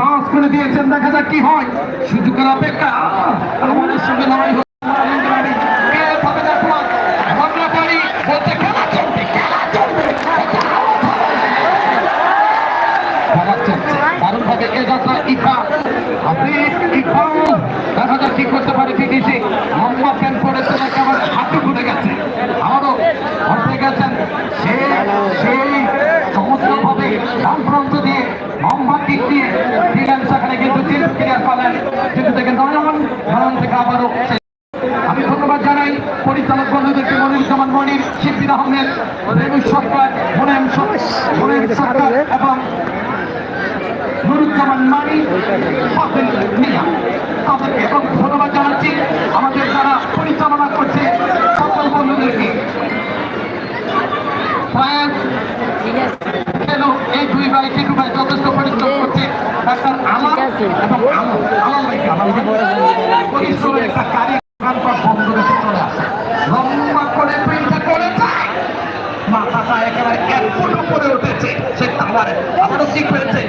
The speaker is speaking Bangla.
পাস করে দিয়েছেন, দেখা যাক কি হয়। সুযোগের অপেক্ষা, আমাদের সঙ্গে লড়াই হচ্ছে। দারুণভাবে এ যাত্রা ইকবাল, দেখা যাক কি করতে পারে। ঠিকই মোহাম্মদ ব্যান করেছে নাকি আমার হাঁটু ঘুরে গেছে, আমারও ঘুরতে গেছেন। সেই চমৎকারভাবে ডান প্রান্ত দিয়ে মোহাম্মদ দিক দিয়ে দিলেন, সেখানে কিন্তু চিন্তা ক্লিয়ার পালেন। কিন্তু থেকে নয়ন থেকে আবারও আমি ধন্যবাদ জানাই পরিচালক বন্ধুদেরকে, মনিরুজ্জামান মনির, শিল্পী আহমেদ, রেণু সরকার, মুনেম সরকার এবং নুরুজ্জামান মানি, ফাতেল মিয়া, তাদেরকে এবং ধন্যবাদ জানাচ্ছি আমাদের যারা পরিচালনা করছে সকল বন্ধুদেরকে। এই দুই ভাই টিটু ভাই যথেষ্ট পরিশ্রম করছে। ডাক্তার আলাল এবং পরিশ্রমের একটা কারিগর বন্ধ রেখে চলে আসে, লম্বা করে প্রিন্টটা করে যায়, মাথাটা একেবারে এক ফুট উপরে উঠেছে। সে আবারও ঠিক হয়েছে।